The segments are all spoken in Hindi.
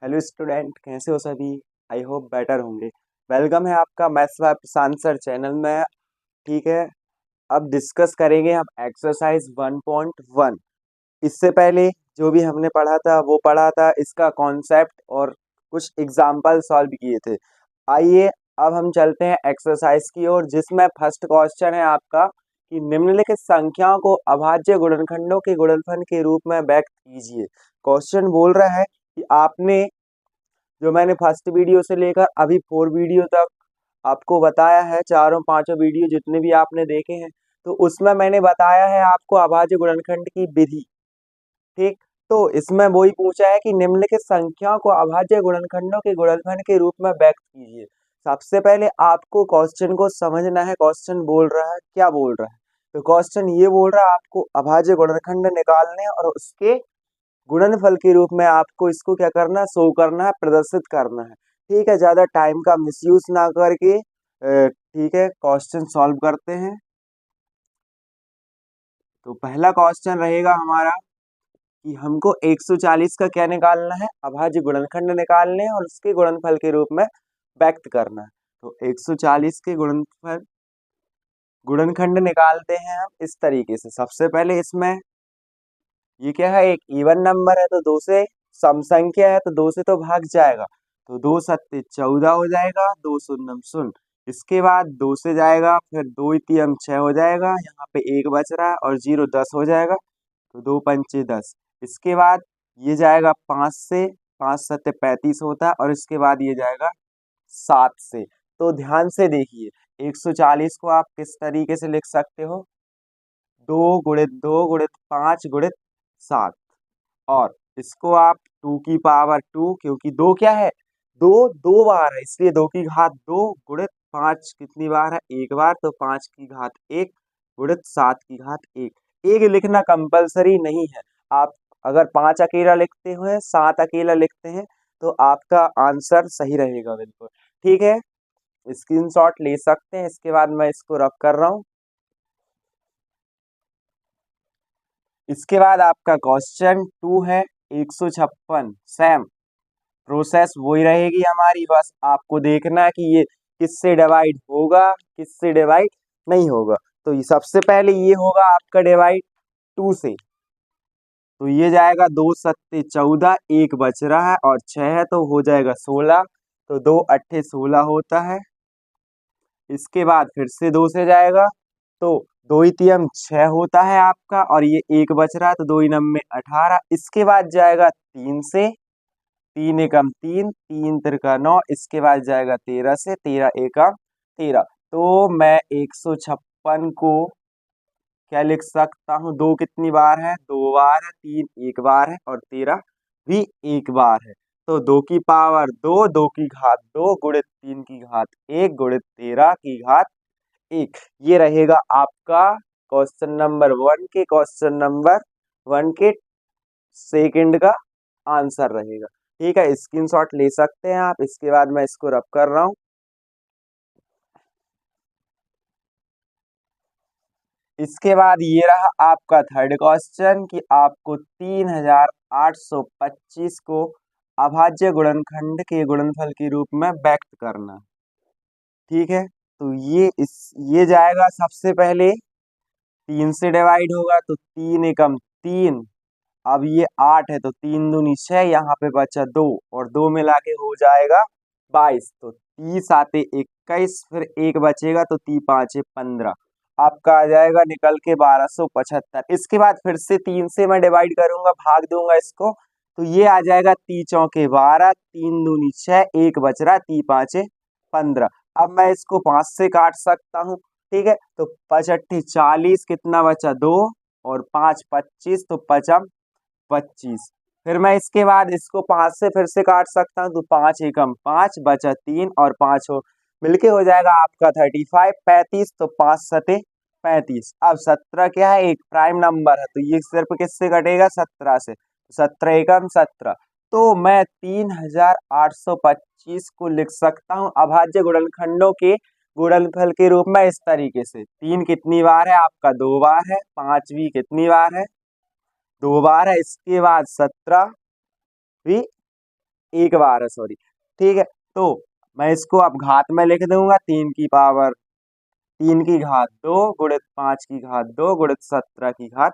हेलो स्टूडेंट, कैसे हो सभी। आई होप बेटर होंगे। वेलकम है आपका मैथ्स वापस आंसर चैनल में। ठीक है, अब डिस्कस करेंगे हम एक्सरसाइज 1.1। इससे पहले जो भी हमने पढ़ा था वो पढ़ा था, इसका कॉन्सेप्ट और कुछ एग्जाम्पल सॉल्व किए थे। आइए अब हम चलते हैं एक्सरसाइज की ओर, जिसमें फर्स्ट क्वेश्चन है आपका कि निम्नलिखित संख्याओं को अभाज्य गुणनखंडों के गुणनफल के रूप में व्यक्त कीजिए। क्वेश्चन बोल रहा है कि आपने जो मैंने फर्स्ट वीडियो से लेकर अभी 4 वीडियो तक आपको बताया है, चारों पांचों वीडियो जितने भी आपने देखे हैं, तो उसमें मैंने बताया है आपको अभाज्य गुणनखंड की विधि। ठीक, तो इसमें वही पूछा है कि निम्नलिखित संख्याओं को अभाज्य गुणनखंडों के गुणनफल के रूप में व्यक्त कीजिए। सबसे पहले आपको क्वेश्चन को समझना है, क्वेश्चन बोल रहा है क्या बोल रहा है। तो क्वेश्चन ये बोल रहा है आपको अभाज्य गुणनखंड निकालने और उसके गुणनफल के रूप में आपको इसको क्या करना है, शो करना है, प्रदर्शित करना है। ठीक है, ज्यादा टाइम का मिसयूज ना करके ठीक है क्वेश्चन सॉल्व करते हैं। तो पहला क्वेश्चन रहेगा हमारा कि हमको 140 का क्या निकालना है, अभाज्य गुणनखंड निकालने हैं और उसके गुणनफल के रूप में व्यक्त करना है। तो 140 के गुणनखंड निकालते हैं हम इस तरीके से। सबसे पहले इसमें ये क्या है, एक इवन नंबर है तो दो से, सम संख्या है तो दो से तो भाग जाएगा। तो दो सत्ते 14 हो जाएगा, दो शून्यम शून्य। इसके बाद दो से जाएगा, फिर दो इतियम 6 हो जाएगा, यहाँ पे एक बच रहा है और जीरो 10 हो जाएगा। तो दो पंचे 10। इसके बाद ये जाएगा 5 से, 5 सत्ते 35 होता है, और इसके बाद ये जाएगा 7 से। तो ध्यान से देखिए, 140 को आप किस तरीके से लिख सकते हो, दो गुणित दो गुणित पांच गुणित 7। और इसको आप टू की पावर टू, क्योंकि दो क्या है, दो दो बार है इसलिए दो की घात दो गुणित पांच कितनी बार है, एक बार, तो पांच की घात एक गुणित सात की घात एक। एक लिखना कंपलसरी नहीं है, आप अगर पांच अकेला लिखते हो, सात अकेला लिखते हैं, तो आपका आंसर सही रहेगा बिल्कुल। ठीक है, स्क्रीनशॉट ले सकते हैं। इसके बाद मैं इसको रफ कर रहा हूँ। इसके बाद आपका क्वेश्चन टू है 156। सेम प्रोसेस वही रहेगी हमारी, बस आपको देखना है कि ये किससे डिवाइड होगा, किससे डिवाइड नहीं होगा। तो ये सबसे पहले ये होगा आपका डिवाइड टू से। तो ये जाएगा दो सत्ते 14, एक बच रहा है और 6 है तो हो जाएगा 16। तो दो अट्ठे 16 होता है। इसके बाद फिर से दो से जाएगा, तो दो ही तियम 6 होता है आपका, और ये एक बच रहा है तो दो ही नम 18। इसके बाद जाएगा तीन से, तीन एकम तीन, तीन तिरका 9। इसके बाद जाएगा 13 से, 13 एकम 13। तो मैं 156 को क्या लिख सकता हूँ, दो कितनी बार है, दो बार है, तीन एक बार है और 13 भी एक बार है। तो दो की पावर दो, दो की घात दो गुणित तीन की घात एक गुणित 13 की घात एक। ये रहेगा आपका क्वेश्चन नंबर वन के सेकंड का आंसर रहेगा। ठीक है, स्क्रीनशॉट ले सकते हैं आप। इसके बाद मैं इसको रब कर रहा हूँ। इसके बाद ये रहा आपका थर्ड क्वेश्चन कि आपको 3825 को अभाज्य गुणनखंड के गुणनफल के रूप में व्यक्त करना है। ठीक है, तो ये जाएगा सबसे पहले तीन से डिवाइड होगा, तो तीन एकम तीन। अब ये आठ है तो तीन दूनी छह, यहाँ पे बचा दो और दो मिला के हो जाएगा 22। तो 30 आते 21, फिर एक बचेगा तो 3 5 15। आपका आ जाएगा निकल के 1275। इसके बाद फिर से तीन से मैं डिवाइड करूंगा, भाग दूंगा इसको, तो ये आ जाएगा 3 चौके 12, तीन दूनी छह, एक बच रहा 3 5 15। अब मैं इसको पांच से काट सकता हूँ। ठीक है, तो 5 8 40, कितना बचा दो, और 5 25, तो पचम 25। फिर मैं इसके बाद इसको पांच से फिर से काट सकता हूँ, तो पांच एकम पांच बचा तीन और पांच हो मिलके हो जाएगा आपका 35 35। तो पांच सते 35। अब 17 क्या है, एक प्राइम नंबर है, तो ये सिर्फ किससे कटेगा, 17 से। 17 एकम 17। तो मैं 3825 को लिख सकता हूँ अभाज्य गुणनखंडों के गुणनफल के रूप में इस तरीके से। तीन कितनी बार है आपका, दो बार है। पांच भी कितनी बार है, दो बार है। इसके बाद 17 भी 1/12 सॉरी। ठीक है, तो मैं इसको अब घात में लिख दूंगा, 3 की घात 2 गुणित 5 की घात 2 गुणित 17 की घात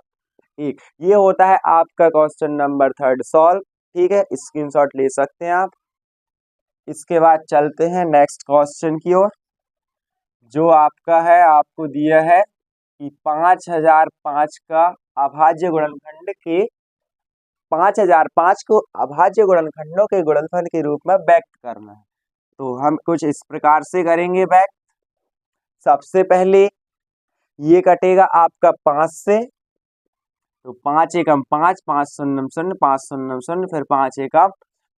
1। ये होता है आपका क्वेश्चन नंबर 3 सॉल्व। ठीक है, स्क्रीनशॉट ले सकते हैं आप। इसके बाद चलते हैं नेक्स्ट क्वेश्चन की ओर, जो आपका है, आपको दिया है कि 5005 का अभाज्य गुणनखंड के 5005 को अभाज्य गुणनखंडों के गुणनफल के रूप में व्यक्त करना है। तो हम कुछ इस प्रकार से करेंगे व्यक्त। सबसे पहले ये कटेगा आपका 5 से, तो 5 एकम 5, 5 शून्य शून्य, 5 शून्य शून्य, फिर 5 एकम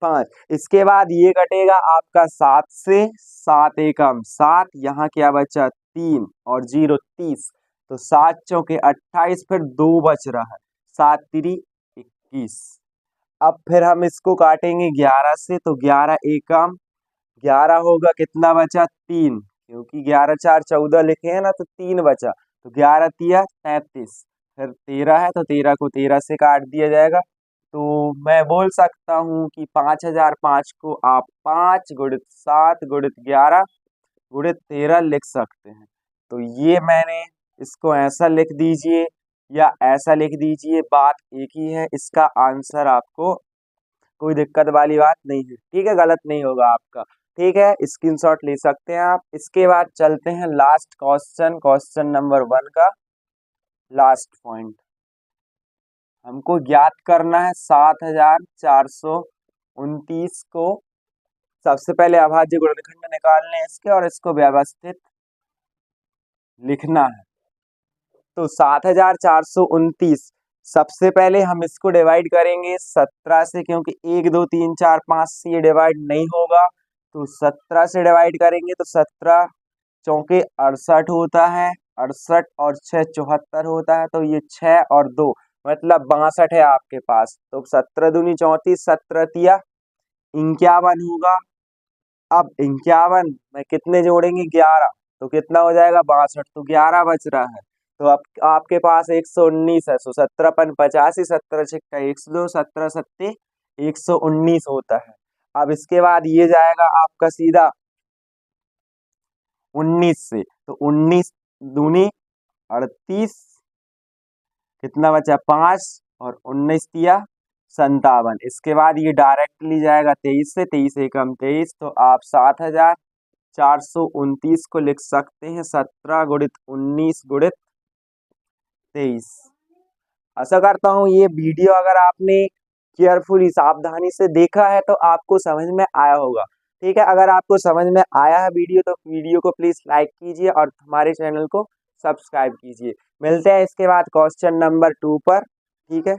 5। इसके बाद ये कटेगा आपका 7 से, 7 एकम 7, यहाँ क्या बचा 3 और 0 30, तो 7 चौके 28, फिर 2 बच रहा है, 7 तिरी 21। अब फिर हम इसको काटेंगे 11 से, तो 11 एकम 11 होगा, कितना बचा 3, क्योंकि 11 4 14 लिखे हैं ना, तो 3 बचा, तो 11 तिया 33, फिर 13 है, तो 13 को 13 से काट दिया जाएगा। तो मैं बोल सकता हूँ कि 5005 को आप 5 गुणित 7 गुणित 11 गुणित 13 लिख सकते हैं। तो ये मैंने इसको ऐसा लिख दीजिए या ऐसा लिख दीजिए, बात एक ही है। इसका आंसर आपको कोई दिक्कत वाली बात नहीं है, ठीक है, गलत नहीं होगा आपका। ठीक है, स्क्रीनशॉट ले सकते हैं आप। इसके बाद चलते हैं लास्ट क्वेश्चन, क्वेश्चन नंबर 1 का लास्ट पॉइंट। हमको ज्ञात करना है 7429 को। सबसे पहले अभाज्य गुणनखंड निकालने हैं इसके, और इसको व्यवस्थित लिखना है। तो 7429, सबसे पहले हम इसको डिवाइड करेंगे 17 से, क्योंकि 1 2 3 4 5 से ये डिवाइड नहीं होगा, तो 17 से डिवाइड करेंगे, तो 17 चौके 68 होता है, 68 और 6 74 होता है, तो ये 6 और 2 मतलब 62 है आपके पास। तो 17 दूनी 34, 17 तिया 51 होगा। अब 51 में कितने जोड़ेंगे 11, तो कितना हो जाएगा 62, तो 11 बच रहा है। तो अब आपके पास 119 है, सो 17 × 85, 17 × 102, 17 × 7 = 119 होता है। अब इसके बाद ये जाएगा आपका सीधा 19 से, तो 19 दूनी 38, कितना बचा 5, और 19 तिया 57। इसके बाद ये डायरेक्टली जाएगा 23 से, 23 एकम 23, तो आप 7429 को लिख सकते हैं 17 गुणित 19 गुणित 23। आशा करता हूँ ये वीडियो अगर आपने केयरफुली सावधानी से देखा है तो आपको समझ में आया होगा। ठीक है, अगर आपको समझ में आया है वीडियो, तो वीडियो को प्लीज लाइक कीजिए और हमारे चैनल को सब्सक्राइब कीजिए। मिलते हैं इसके बाद क्वेश्चन नंबर 2 पर। ठीक है।